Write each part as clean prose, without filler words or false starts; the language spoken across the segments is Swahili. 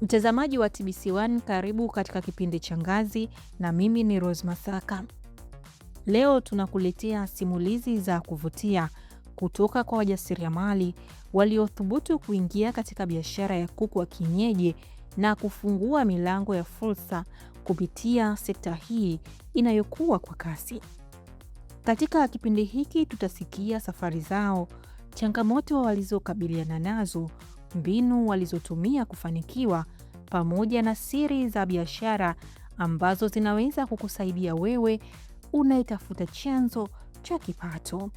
Mtazamaji wa TBC1, karibu katika kipindi cha Ngazi na mimi ni Rose Masaka. Leo tunakuletea simulizi za kuvutia kutoka kwa wajasiriamali waliothubutu kuingia katika biashara ya kuku wa kienyeji na kufungua milango ya fursa kupitia sekta hii inayokuwa kwa kasi. Katika kipindi hiki tutasikia safari zao, changamoto walizokabiliana nazo, mbinu walizotumia kufanikiwa, pamoja na siri za biashara ambazo zinaweza kukusaidia wewe unayetafuta chanzo cha kipato.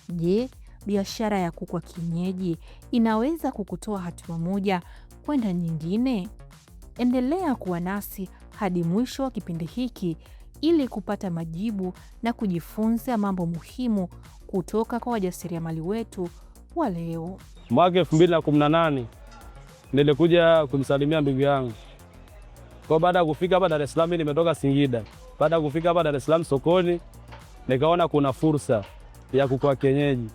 Je, biashara ya kuku wa kienyeji inaweza kukutoa hatua moja kwenda nyingine? Endelea kuwa nasi hadi mwisho wa kipindi hiki ili kupata majibu na kujifunza mambo muhimu kutoka kwa wajasiriamali wetu wa leo. Mwaka 2018 nilikuja kumsalimia ndugu yangu. Kwa baada ya kufika hapa Dar es Salaam, nimetoka Singida. Baada ya kufika hapa Dar es Salaam sokoni, nikaona kuna fursa ya kuku wa kienyeji.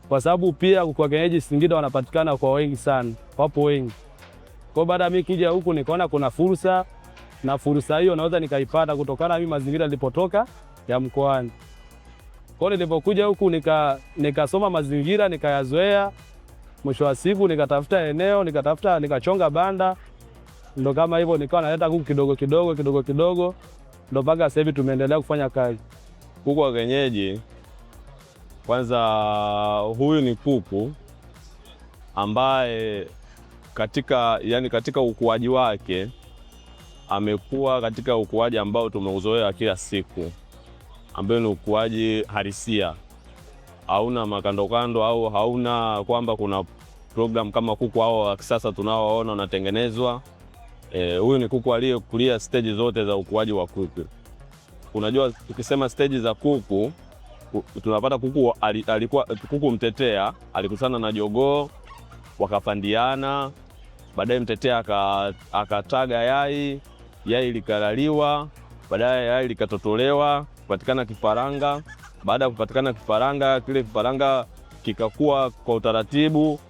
Kwa sababu pia kuku wa kienyeji Singida wanapatikana kwa wengi sana, wapo wengi. Kwa baada ya mimi kuja huku nikaona kuna fursa, na fursa hiyo naweza nikaipata kutokana na mimi mazingira nilipotoka ya mkoani. Kwa nilipokuja huku nikasoma mazingira, nikayazoea. Mwisho wa siku nikatafuta eneo, nikachonga banda. Ndo kama hivyo nikawa naleta kuku kidogo kidogo. Ndo mpaka sasa hivi tumeendelea kufanya kazi. Kuku wa kienyeji, kwanza huyu ni kuku ambaye katika ukuaji wake amekuwa katika ukuaji ambao tumeuzoea kila siku, ambayo ni ukuaji halisia. Hauna makandokando au hauna kwamba kuna program kama kuku hao wa kisasa tunaoona wanatengenezwa. Huyu ni kuku aliyekulia stage zote za ukuaji wa kuku. Unajua tukisema stage za kuku, tunapata kuku alikuwa kuku mtetea, alikutana na jogoo wakafandiana, baadaye mtetea akataga yai likalaliwa, baadaye yai likatotolewa, kupatikana kifaranga. Baada ya kupatikana kifaranga, kile kifaranga kikakua kwa utaratibu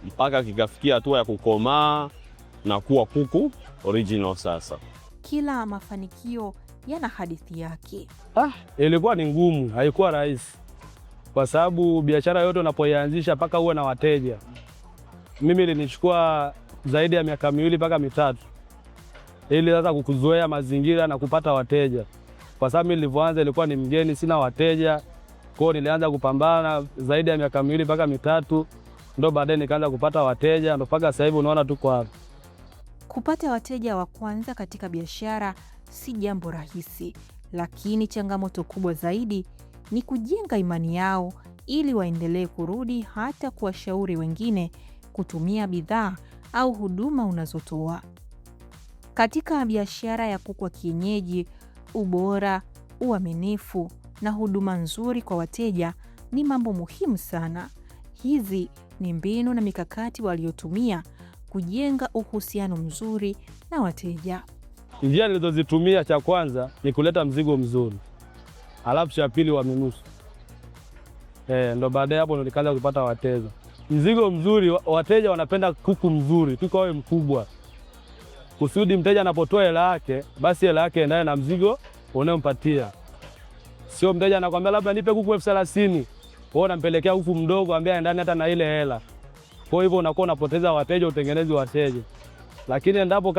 mpaka kikafikia hatua ya kukomaa na kuwa kuku original sasa. Kila mafanikio yana hadithi yake. Ilikuwa ni ngumu, haikuwa rahisi. Kwa sababu biashara yote unapoianzisha mpaka uwe na wateja. Mimi ilinichukua zaidi ya miaka 2 mpaka 3 ili sasa kukuzoea mazingira na kupata wateja. Kwa sababu mimi nilipoanza ilikuwa ni mgeni, sina wateja. Kwa hiyo nilianza kupambana zaidi ya miaka 2 mpaka 3, ndo baadaye nikaanza kupata wateja, ndo mpaka sasa hivi unaona tuko hapa. Kupata wateja wa kwanza katika biashara si jambo rahisi, lakini changamoto kubwa zaidi ni kujenga imani yao ili waendelee kurudi, hata kuwashauri wengine kutumia bidhaa au huduma unazotoa. Katika biashara ya kuku wa kienyeji, ubora, uaminifu na huduma nzuri kwa wateja ni mambo muhimu sana. Hizi ni mbinu na mikakati waliotumia kujenga uhusiano mzuri na wateja. Njia nilizozitumia, cha kwanza ni kuleta mzigo mzuri. Alafu cha pili uaminifu. Ndo baadaye hapo ndo nikaanza kupata wateja. Mzigo mzuri, wateja wanapenda kuku mzuri, kuku awe mkubwa. Kusudi mteja anapotoa hela yake, basi hela yake endane na mzigo unayompatia. Sio mteja anakuambia labda nipe kuku 30,000, wewe unampelekea kuku mdogo ambaye endane hata na ile hela. Kwa hivyo unakuwa unapoteza wateja, utengenezi wateja. Lakini endapo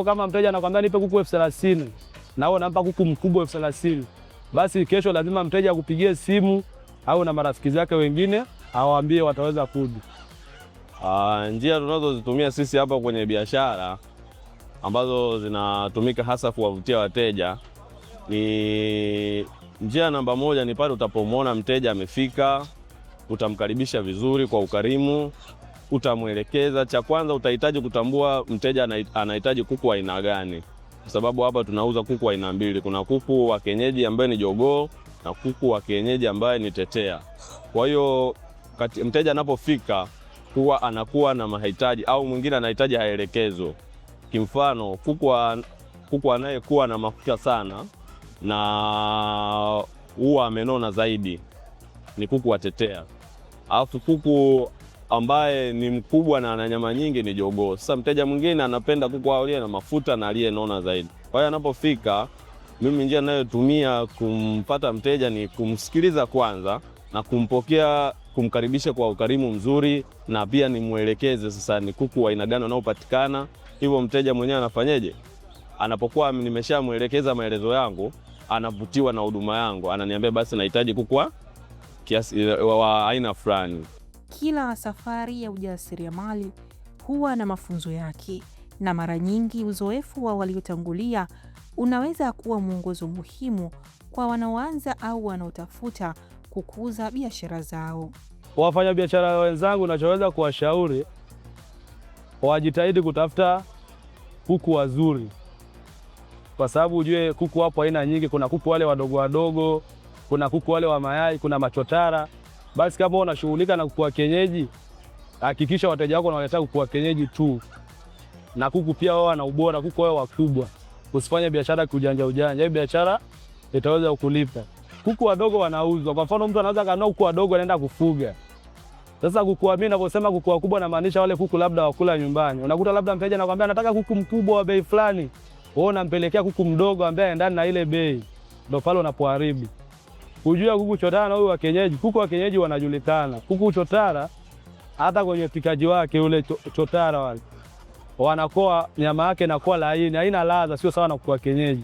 kama mteja anakuambia nipe kuku 30,000 na wewe unampa kuku mkubwa 30,000, basi kesho lazima mteja akupigie simu au na marafiki zake wengine awaambie wataweza kuja. Njia tunazozitumia sisi hapa kwenye biashara ambazo zinatumika hasa kuwavutia wateja ni njia namba 1 ni pale utapomwona mteja amefika, utamkaribisha vizuri kwa ukarimu, utamuelekeza. Cha kwanza utahitaji kutambua mteja anahitaji kuku aina gani, kwa sababu hapa tunauza kuku aina 2. Kuna kuku wa kienyeji ambaye ni jogoo na kuku wa kienyeji ambaye ni tetea. Kwa hiyo mteja anapofika huwa anakuwa na mahitaji, au mwingine anahitaji haelekezo. Kimfano, kuku anayekuwa na mafuta sana na huwa amenona zaidi ni kuku wa tetea. Alafu kuku ambaye ni mkubwa na ana nyama nyingi ni jogoo. Sasa mteja mwingine anapenda kuku aliye na mafuta na aliyenona zaidi. Kwa hiyo anapofika, mimi njia ninayotumia kumpata mteja ni kumsikiliza kwanza na kumpokea, kumkaribisha kwa ukarimu mzuri, na pia nimuelekeze sasa ni kuku wa aina gani wanaopatikana. Hivyo mteja mwenyewe anafanyaje? Anapokuwa nimeshamuelekeza maelezo yangu, anavutiwa na huduma yangu, ananiambia basi nahitaji kuku wa kiasi wa aina fulani. Kila safari ya ujasiriamali huwa na mafunzo yake, na mara nyingi uzoefu wa waliotangulia unaweza kuwa mwongozo muhimu kwa wanaoanza au wanaotafuta kukuza biashara zao. Wafanyabiashara wenzangu, nachoweza kuwashauri wajitahidi kutafuta kuku wazuri, kwa sababu ujue kuku hapo aina nyingi. Kuna kuku wale wadogo wadogo, kuna kuku wale wa mayai, kuna machotara. Basi kama unashughulika na kuku wa kienyeji, hakikisha wateja wako wanaleta kuku wa kienyeji tu, na kuku pia wao wana ubora, kuku wao wakubwa. Usifanye biashara kiujanja ujanja, hii biashara itaweza kukulipa. Kuku wadogo wanauzwa. Kwa mfano mtu anaweza kanunua kuku wadogo anaenda kufuga. Sasa kuku mimi ninaposema kuku wakubwa namaanisha wale kuku labda wakula nyumbani. Unakuta labda mteja anakuambia nataka kuku mkubwa wa bei fulani, wewe unampelekea kuku mdogo ambaye aendani na ile bei. Ndio pale unapoharibu. Kujua kuku chotara na huyu wa kienyeji. Kuku wa kienyeji wanajulikana. Kuku chotara hata kwenye pikaji wake ule chotara wale, wanakoa nyama yake inakuwa laini, haina ladha, sio sawa na kuku wa kienyeji.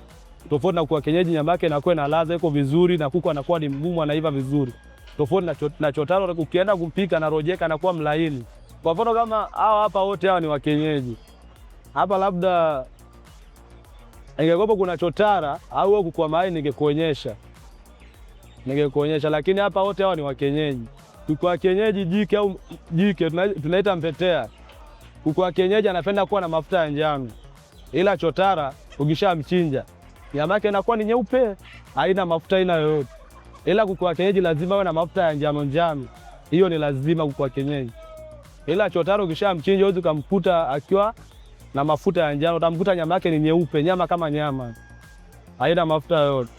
Tofauti na kuku wa kienyeji, nyama yake inakuwa na ladha, iko vizuri, na kuku anakuwa ni mgumu, anaiva vizuri. Tofauti na chotara, ukienda kupika na rojeka anakuwa mlaini. Kwa mfano kama hawa hapa wote hawa ni wa kienyeji. Hapa labda ingekuwa kuna chotara au kuku wa mayai ningekuonyesha, lakini hapa wote hawa ni wa kienyeji. Kuku wa kienyeji jike au jike tunaita mpetea. Kuku wa kienyeji anapenda kuwa na mafuta ya njano, ila chotara ukishamchinja nyama yake inakuwa ni nyeupe, haina mafuta aina yoyote. Ila kuku wa kienyeji lazima awe na mafuta ya njano njano, hiyo ni lazima kuku wa kienyeji. Ila chotara ukishamchinja huwezi kumkuta akiwa na mafuta ya njano, utamkuta nyama yake ni nyeupe, nyama kama nyama, haina mafuta yoyote.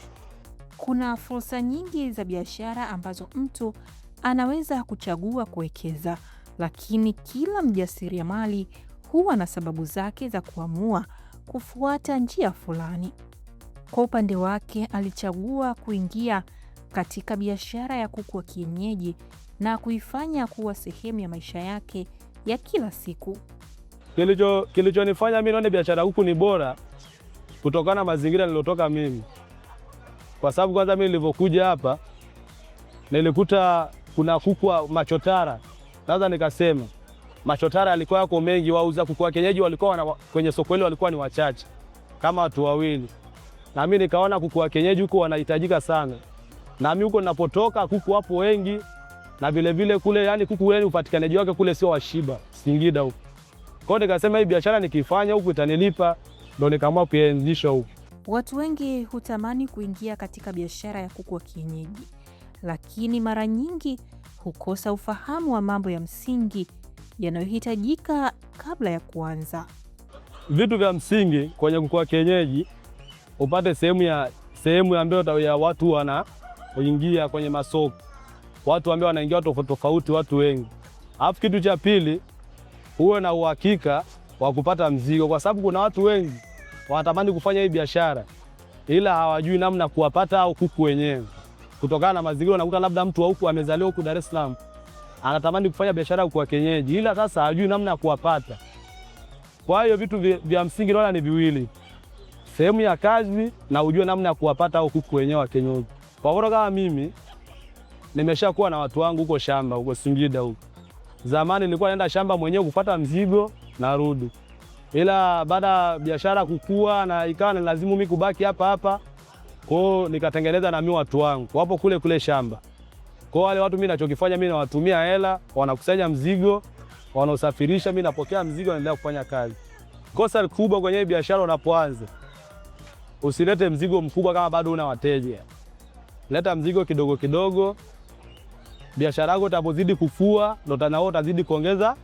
Kuna fursa nyingi za biashara ambazo mtu anaweza kuchagua kuwekeza, lakini kila mjasiriamali huwa na sababu zake za kuamua kufuata njia fulani. Kwa upande wake, alichagua kuingia katika biashara ya kuku wa kienyeji na kuifanya kuwa sehemu ya maisha yake ya kila siku. Kilichonifanya mimi nione biashara huku ni bora kutokana na mazingira nilotoka mimi. Kwa sababu kwanza mimi nilipokuja hapa nilikuta kuna kuku wa machotara. Sasa nikasema machotara alikuwa yako mengi, wauza kuku wa kienyeji walikuwa kwenye soko hilo walikuwa ni wachache kama watu wawili. Na mimi nikaona kuku wa kienyeji huko wanahitajika sana. Na mimi huko ninapotoka kuku wapo wengi, na vile vile kule yani kuku wengi upatikanaji wake kule sio washiba, Singida huko. Kwa hiyo nikasema hii biashara nikifanya huku itanilipa, ndio nikaamua kuanzisha huko. Watu wengi hutamani kuingia katika biashara ya kuku wa kienyeji, lakini mara nyingi hukosa ufahamu wa mambo ya msingi yanayohitajika kabla ya kuanza. Vitu vya msingi kwenye kuku wa kienyeji, upate sehemu ambayo ya watu wanaoingia kwenye masoko. Watu ambao wanaingia tofauti, watu wengi. Alafu kitu cha pili, uwe na uhakika wa kupata mzigo, kwa sababu kuna watu wengi wanatamani kufanya hii biashara ila hawajui namna kuwapata au kuku wenyewe. Kutokana na mazingira unakuta labda mtu wa huku amezaliwa huku Dar es Salaam, anatamani kufanya biashara huku kwa kienyeji ila sasa hajui namna ya kuwapata. Kwa hiyo vitu vya msingi naona ni viwili. Sehemu ya kazi na ujue namna ya kuwapata au kuku wenyewe wa kienyeji. Kwa hiyo kama mimi nimeshakuwa na watu wangu huko shamba huko Singida huko. Zamani nilikuwa naenda shamba mwenyewe kupata mzigo na rudi. Ila baada biashara kukua na ikawa ni lazima mimi kubaki hapa. Kwa hiyo nikatengeneza na mimi watu wangu wapo kule shamba. Kwa wale watu mimi ninachokifanya mimi nawatumia hela, wanakusanya mzigo, wanaosafirisha, mimi napokea mzigo, naendelea kufanya kazi. Kosa kubwa kwenye biashara unapoanza, usilete mzigo mkubwa kama bado una wateja. Leta mzigo kidogo kidogo. Biashara yako itapozidi kukua ndio nao utazidi kuongeza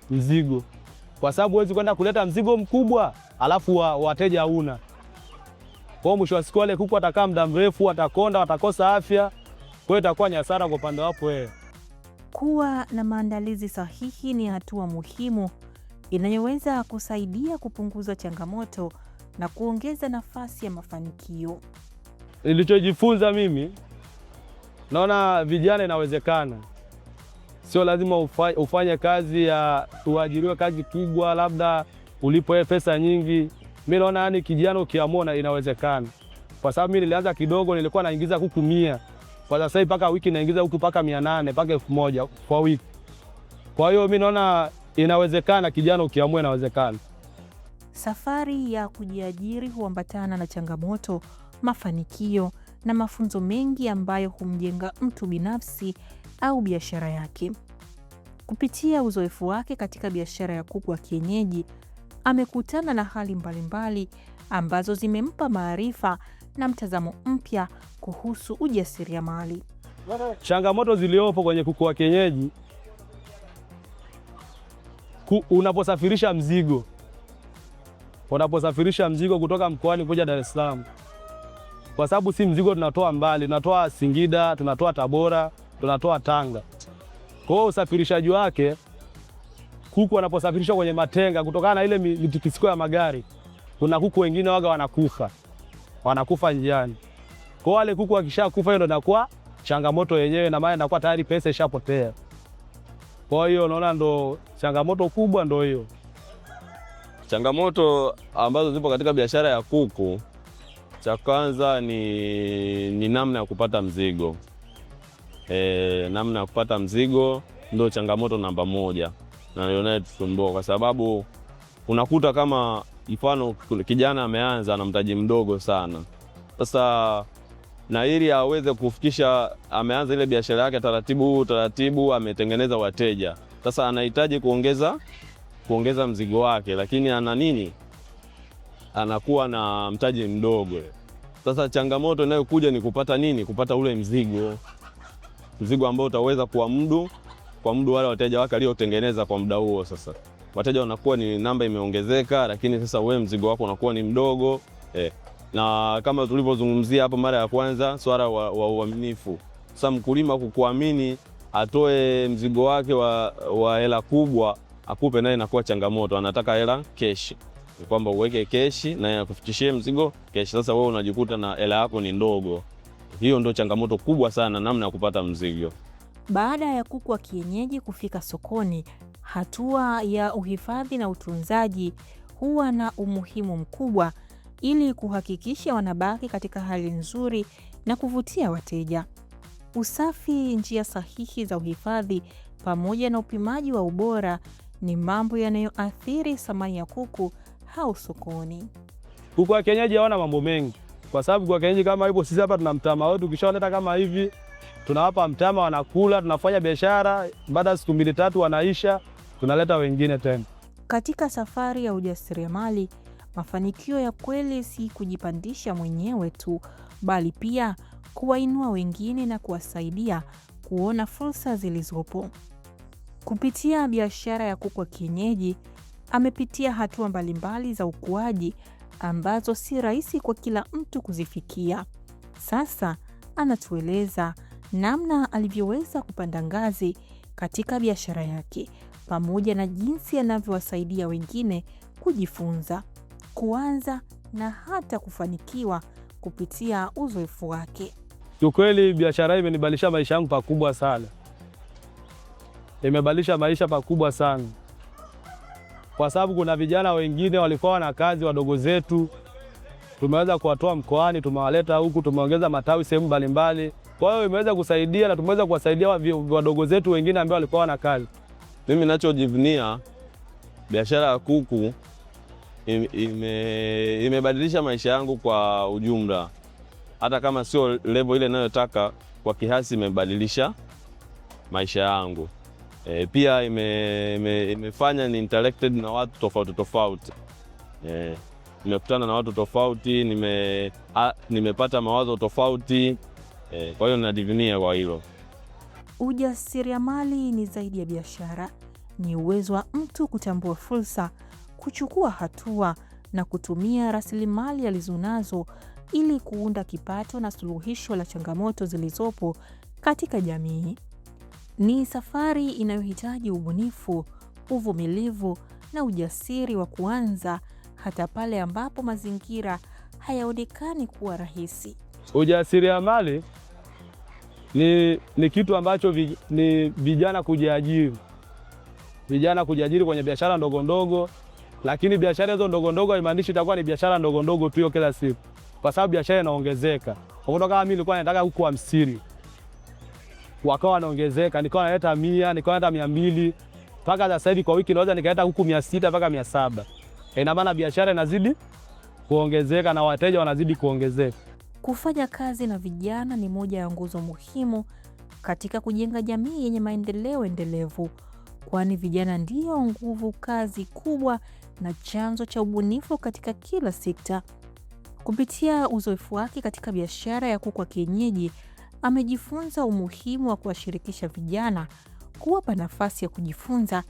mzigo. Kwa sababu huwezi kwenda kuleta mzigo mkubwa alafu wateja hauna. Kwa mwisho wa siku wale kuku atakaa muda mrefu, atakonda, atakosa afya. Kwa hiyo itakuwa ni hasara kwa upande wako wewe. Kuwa na maandalizi sahihi ni hatua muhimu inayoweza kusaidia kupunguza changamoto na kuongeza nafasi ya mafanikio. Nilichojifunza mimi, naona vijana inawezekana. Sio lazima ufanye kazi ya uajiriwe kazi kubwa labda ulipo pesa nyingi. Mimi naona yani kijana ukiamua inawezekana. Kwa sababu mimi nilianza kidogo, nilikuwa naingiza kuku 100. Kwa sasa hivi paka wiki naingiza kuku paka 800 paka 1000 kwa wiki. Kwa hiyo mimi naona inawezekana, kijana ukiamua inawezekana. Safari ya kujiajiri huambatana na changamoto, mafanikio na mafunzo mengi ambayo humjenga mtu binafsi au biashara yake. Kupitia uzoefu wake katika biashara ya kuku wa kienyeji, amekutana na hali mbalimbali ambazo zimempa maarifa na mtazamo mpya kuhusu ujasiriamali. Changamoto ziliopo kwenye kuku wa kienyeji, unaposafirisha mzigo kutoka mkoani kuja Dar es Salaam, kwa sababu si mzigo tunatoa mbali, tunatoa Singida, tunatoa Tabora, tunatoa Tanga. Kwa hiyo usafirishaji wake, kuku wanaposafirishwa kwenye matenga, kutokana na ile mitikisiko ya magari, kuna kuku wengine waga wanakufa njiani. Kwa wale kuku wakishakufa, hiyo ndio inakuwa changamoto yenyewe, na maana inakuwa tayari pesa ishapotea. Kwa hiyo naona ndo changamoto kubwa ndo hiyo. Changamoto ambazo zipo katika biashara ya kuku, cha kwanza ni namna ya kupata mzigo. Namna ya kupata mzigo ndio changamoto namba 1 na ndio tusumbua, kwa sababu unakuta kama mfano kijana ameanza na mtaji mdogo sana. Sasa na ili aweze kufikisha, ameanza ile biashara yake taratibu, ametengeneza wateja. Sasa anahitaji kuongeza mzigo wake, lakini anakuwa na mtaji mdogo. Sasa changamoto inayokuja ni kupata ule mzigo ambao utaweza kuamudu wale wateja wake aliotengeneza kwa muda huo. Sasa wateja wanakuwa ni namba imeongezeka, lakini sasa wewe mzigo wako unakuwa ni mdogo. Na kama tulivyozungumzia hapo mara ya kwanza, swala wa uaminifu. Sasa mkulima kukuamini atoe mzigo wake wa hela kubwa akupe, naye inakuwa changamoto. Anataka hela keshi, ni kwamba uweke keshi naye akufikishie mzigo keshi. Sasa wewe unajikuta na hela yako ni ndogo. Hiyo ndio changamoto kubwa sana, namna ya kupata mzigo. Baada ya kuku wa kienyeji kufika sokoni, hatua ya uhifadhi na utunzaji huwa na umuhimu mkubwa ili kuhakikisha wanabaki katika hali nzuri na kuvutia wateja. Usafi, njia sahihi za uhifadhi pamoja na upimaji wa ubora ni mambo yanayoathiri thamani ya kuku au sokoni. Kuku wa kienyeji hawana mambo mengi, kwa sababu kwa kienyeji kama hivyo, sisi hapa tuna mtama wetu, kishaoleta kama hivi tunawapa mtama, wanakula, tunafanya biashara, baada ya siku 2-3 wanaisha, tunaleta wengine tena. Katika safari ya ujasiriamali, mafanikio ya kweli si kujipandisha mwenyewe tu, bali pia kuwainua wengine na kuwasaidia kuona fursa zilizopo. Kupitia biashara ya kuku wa kienyeji, amepitia hatua mbalimbali za ukuaji ambazo si rahisi kwa kila mtu kuzifikia. Sasa anatueleza namna alivyoweza kupanda ngazi katika biashara yake, pamoja na jinsi anavyowasaidia wengine kujifunza, kuanza na hata kufanikiwa kupitia uzoefu wake. Kiukweli biashara hii imenibadilisha maisha yangu pakubwa sana. Imebadilisha maisha pakubwa sana. Kwa sababu kuna vijana wengine walikuwa na kazi, wadogo zetu tumeweza kuwatoa mkoani, tumewaleta huku, tumeongeza matawi sehemu mbalimbali. Kwa hiyo imeweza kusaidia na tumeweza kuwasaidia wadogo zetu wengine ambao walikuwa na kazi. Mimi ninachojivunia biashara ya kuku imebadilisha maisha yangu kwa ujumla. Hata kama sio level ile ninayotaka, kwa kiasi imebadilisha maisha yangu. Pia imefanya ni interacted na watu tofauti. Nimekutana na watu tofauti, nimepata mawazo tofauti. Kwa hiyo ninajivunia kwa hilo. Ujasiriamali ni zaidi ya biashara. Ni uwezo wa mtu kutambua fursa, kuchukua hatua na kutumia rasilimali alizonazo ili kuunda kipato na suluhisho la changamoto zilizopo katika jamii. Ni safari inayohitaji ubunifu, uvumilivu na ujasiri wa kuanza hata pale ambapo mazingira hayaonekani kuwa rahisi. Ujasiriamali ni kitu ambacho ni vijana kujiajiri. Vijana kujiajiri kwenye biashara ndogo ndogo, lakini biashara hizo ndogo ndogo haimaanishi itakuwa ni biashara ndogo ndogo tu kila siku. Kwa sababu biashara inaongezeka. Kwa kutoka kama mimi nilikuwa nataka kuku 50. Wakawa wanaongezeka, nikawa naleta 100, nikawa naleta 200. Mpaka sasa hivi kwa wiki naweza nikaleta kuku 600 mpaka 700. Ina maana biashara inazidi kuongezeka na wateja wanazidi kuongezeka. Kufanya kazi na vijana ni moja ya nguzo muhimu katika kujenga jamii yenye maendeleo endelevu, kwani vijana ndio nguvu kazi kubwa na chanzo cha ubunifu katika kila sekta. Kupitia uzoefu wake katika biashara ya kuku wa kienyeji, amejifunza umuhimu wa kuwashirikisha vijana, kuwapa nafasi ya kujifunza,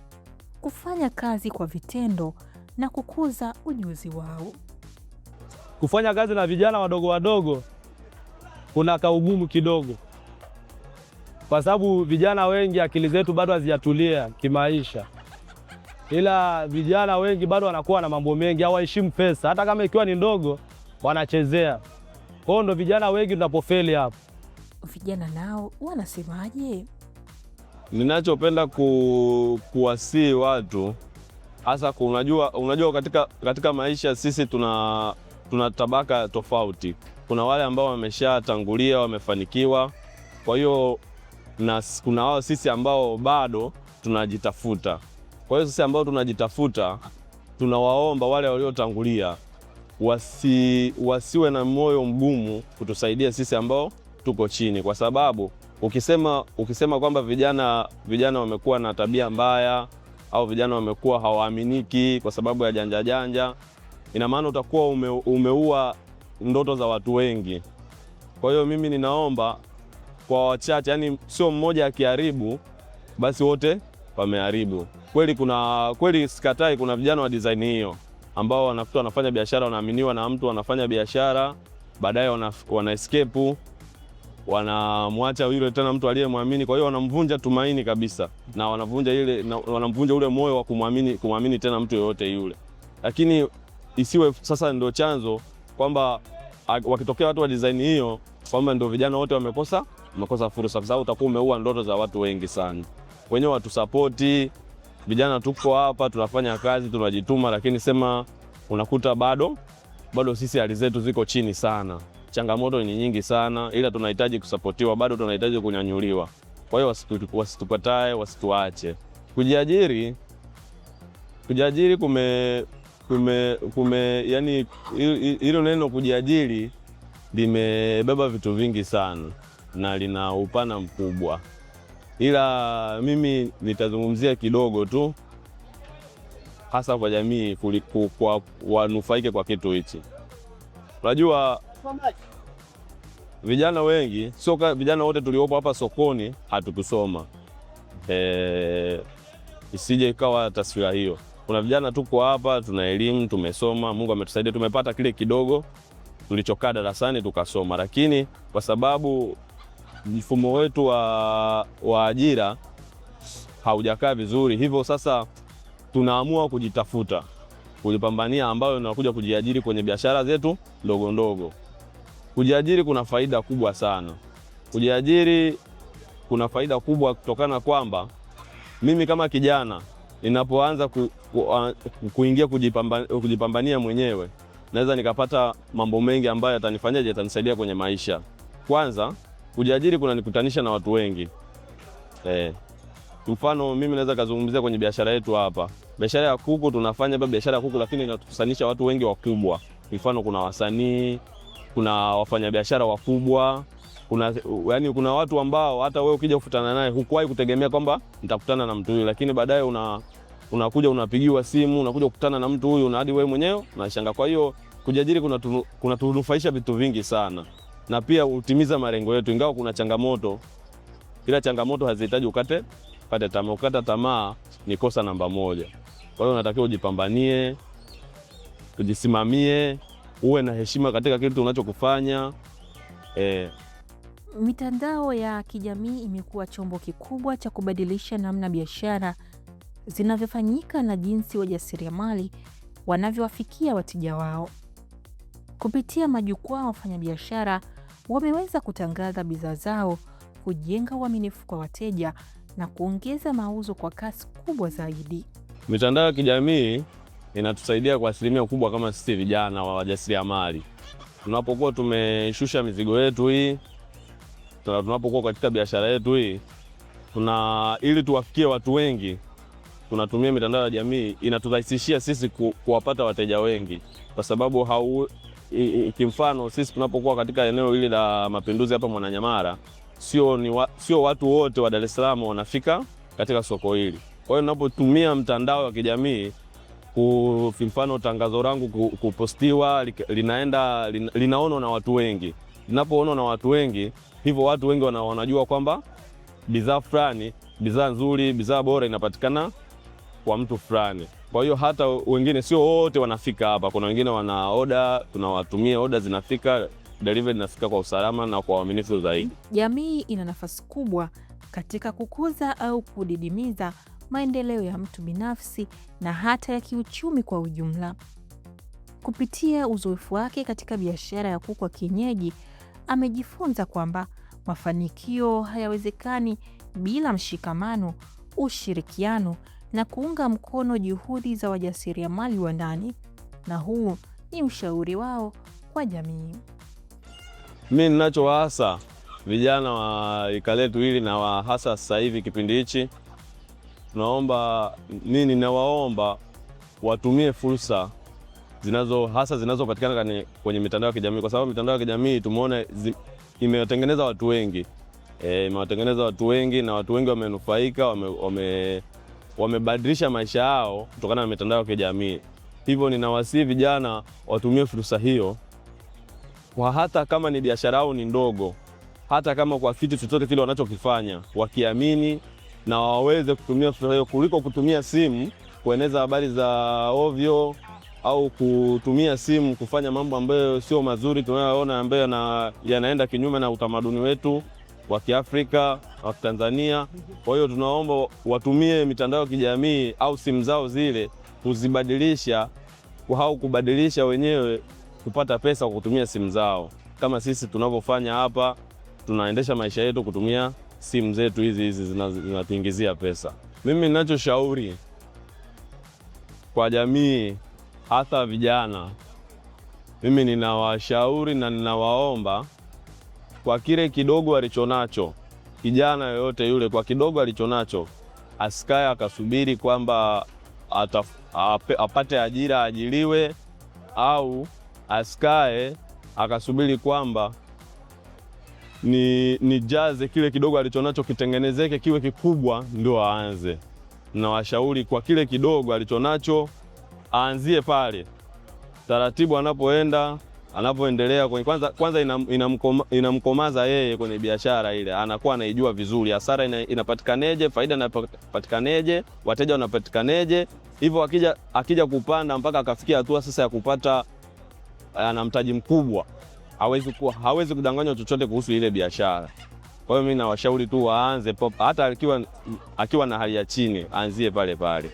kufanya kazi kwa vitendo na kukuza ujuzi wao. Kufanya kazi na vijana wadogo wadogo kuna kaugumu kidogo, kwa sababu vijana wengi akili zetu bado hazijatulia kimaisha. Ila vijana wengi bado wanakuwa na mambo mengi, hawaheshimu pesa, hata kama ikiwa ni ndogo wanachezea. Kwa hiyo ndo vijana wengi tunapofeli hapo. Vijana nao wanasemaje? Ninachopenda kuwasihi watu hasa, unajua katika maisha sisi tuna tabaka tofauti. Kuna wale ambao wameshatangulia, wamefanikiwa. Kwa hiyo kuna wao sisi ambao bado tunajitafuta. Kwa hiyo sisi ambao tunajitafuta, tunawaomba wale waliotangulia wasiwe na moyo mgumu kutusaidia sisi ambao tuko chini, kwa sababu ukisema kwamba vijana wamekuwa na tabia mbaya au vijana wamekuwa hawaaminiki kwa sababu ya janja, ina maana utakuwa umeua ndoto za watu wengi. Kwa hiyo mimi ninaomba kwa wachache, yani sio mmoja akiharibu basi wote wameharibu. Kweli sikatai, kuna vijana wa design hiyo ambao wanafanya biashara, wanaaminiwa na mtu, wanafanya biashara, baadaye wana escape, wanamwacha yule tena mtu aliyemwamini. Kwa hiyo wanamvunja tumaini kabisa, na wanamvunja ule moyo wa kumwamini tena mtu yoyote yule. Lakini isiwe sasa ndio chanzo kwamba wakitokea watu wa design hiyo kwamba ndio vijana wote wamekosa fursa, kwa sababu utakuwa umeua ndoto za watu wengi sana. Wenyewe watu support vijana, tuko hapa tunafanya kazi, tunajituma, lakini sema unakuta bado sisi hali zetu ziko chini sana. Changamoto ni nyingi sana, ila tunahitaji kusapotiwa, bado tunahitaji kunyanyuliwa. Kwa hiyo wasitupatae, wasituache. Kujiajiri yani hilo neno kujiajiri limebeba vitu vingi sana na lina upana mkubwa, ila mimi nitazungumzia kidogo tu, hasa kwa jamii kwa wanufaike kwa kitu hichi. Unajua vijana wengi, sio vijana wote tuliopo hapa sokoni hatukusoma. Isije ikawa taswira hiyo. Kuna vijana tuko hapa, tuna elimu, tumesoma, Mungu ametusaidia, tumepata kile kidogo tulichokaa darasani tukasoma, lakini kwa sababu mfumo wetu wa ajira haujakaa vizuri, hivyo sasa tunaamua kujitafuta, kujipambania, ambayo tunakuja kujiajiri kwenye biashara zetu ndogo ndogo. Kujiajiri kuna faida kubwa sana. Kujiajiri kuna faida kubwa kutokana kwamba mimi kama kijana ninapoanza kuingia kujipambania mwenyewe, naweza nikapata mambo mengi ambayo yatanisaidia kwenye maisha. Kwanza, kujiajiri kunanikutanisha na watu wengi. Mfano mimi naweza kuzungumzia kwenye biashara yetu hapa. Biashara ya kuku, tunafanya biashara ya kuku, lakini inatukusanisha watu wengi wakubwa. Mfano kuna wasanii, kuna wafanyabiashara wakubwa, kuna watu ambao hata wewe ukija kukutana naye hukuwahi kutegemea kwamba nitakutana na mtu huyu, lakini baadaye unakuja unapigiwa simu, unakuja kukutana na mtu huyu, na hadi wewe mwenyewe unashangaa. Kwa hiyo kujiajiri kuna tunufaisha vitu vingi sana, na pia utimiza malengo yetu, ingawa kuna changamoto. Kila changamoto hazihitaji ukate tamaa. Ukata tamaa ni kosa namba 1. Kwa hiyo unatakiwa ujipambanie, ujisimamie, uwe na heshima katika kitu unachokufanya. Mitandao ya kijamii imekuwa chombo kikubwa cha kubadilisha namna biashara zinavyofanyika na jinsi wajasiriamali wanavyowafikia wateja wao. Kupitia majukwaa, wafanyabiashara wameweza kutangaza bidhaa zao, kujenga uaminifu kwa wateja na kuongeza mauzo kwa kasi kubwa zaidi. Mitandao ya kijamii inatusaidia kwa asilimia kubwa kama sisi vijana wa wajasiriamali. Tunapokuwa tumeshusha mizigo yetu hii, tunapokuwa katika biashara yetu hii, ili tuwafikie watu wengi, tunatumia mitandao ya jamii. Inaturahisishia sisi kuwapata wateja wengi, kwa sababu kimfano sisi tunapokuwa katika eneo hili la Mapinduzi hapa Mwananyamala, sio watu wote wa Dar es Salaam wanafika katika soko hili. Kwa hiyo ninapotumia mtandao wa kijamii, mfano tangazo langu kupostiwa, linaonwa na watu wengi. Linapoonwa na watu wengi, hivyo watu wengi wanajua kwamba bidhaa fulani, bidhaa nzuri, bidhaa bora inapatikana kwa mtu fulani. Kwa hiyo hata wengine, sio wote wanafika hapa. Kuna wengine wana order, tunawatumia order, zinafika, delivery inafika kwa usalama na kwa uaminifu zaidi. Jamii ina nafasi kubwa katika kukuza au kudidimiza maendeleo ya mtu binafsi na hata ya kiuchumi kwa ujumla. Kupitia uzoefu wake katika biashara ya kuku wa kienyeji, amejifunza kwamba mafanikio hayawezekani bila mshikamano, ushirikiano na kuunga mkono juhudi za wajasiriamali wa ndani. Na huu ni ushauri wao kwa jamii. Mimi ninachowaasa vijana wa rika letu hili na hasa sasa hivi kipindi hichi, ninawaomba watumie fursa zinazopatikana kwenye mitandao ya kijamii, kwa sababu mitandao ya kijamii tumeona imewatengeneza watu wengi. Imewatengeneza watu wengi na watu wengi wamenufaika, wamebadilisha maisha yao kutokana na mitandao ya kijamii. Hivyo ninawasihi vijana watumie fursa hiyo, kwa hata kama ni biashara yao ni ndogo, hata kama kwa kitu chochote kile wanachokifanya, wakiamini na waweze kutumia fursa hiyo kuliko kutumia simu kueneza habari za ovyo au kutumia simu kufanya mambo ambayo sio mazuri tunayoona, ambayo yanaenda kinyume na utamaduni wetu wa Kiafrika, wa Tanzania. Kwa hiyo tunaomba watumie mitandao ya kijamii au simu zao zile kuzibadilisha au kubadilisha wenyewe kupata pesa kwa kutumia simu zao, kama sisi tunavyofanya hapa. Tunaendesha maisha yetu kutumia simu zetu hizi zinatuingizia pesa. Mimi ninachoshauri kwa jamii, hata vijana, mimi ninawashauri na ninawaomba, kwa kile kidogo alichonacho, kijana yoyote yule, kwa kidogo alichonacho, asikae akasubiri kwamba apate ajira, ajiliwe, au asikae akasubiri kwamba nijaze kile kidogo alichonacho kitengenezeke kiwe kikubwa ndio aanze. Nawashauri kwa kile kidogo alichonacho aanzie pale, taratibu anapoendelea kwanza inamkomaza yeye kwenye biashara ile, anakuwa anaijua vizuri, hasara inapatikaneje, faida inapatikaneje, wateja wanapatikaneje. Hivyo akija kupanda mpaka akafikia hatua sasa ya kupata ana mtaji mkubwa, hawezi kudanganywa chochote kuhusu ile biashara. Kwa hiyo mimi nawashauri tu waanze hata akiwa na hali ya chini, aanzie pale pale.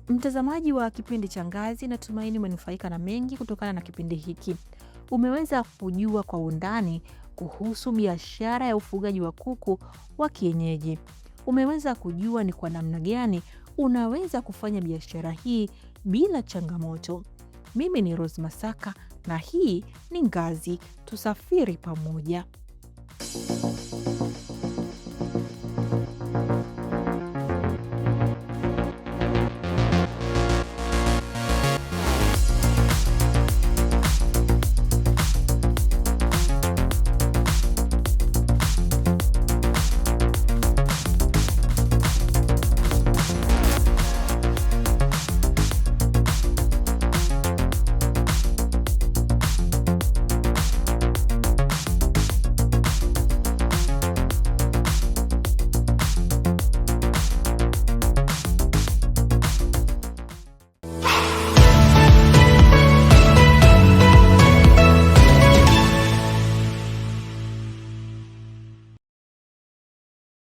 Mtazamaji wa kipindi cha Ngazi, natumaini umenufaika na mengi kutokana na kipindi hiki. Umeweza kujua kwa undani kuhusu biashara ya ufugaji wa kuku wa kienyeji. Umeweza kujua ni kwa namna gani unaweza kufanya biashara hii bila changamoto. Mimi ni Rose Masaka na hii ni Ngazi, tusafiri pamoja.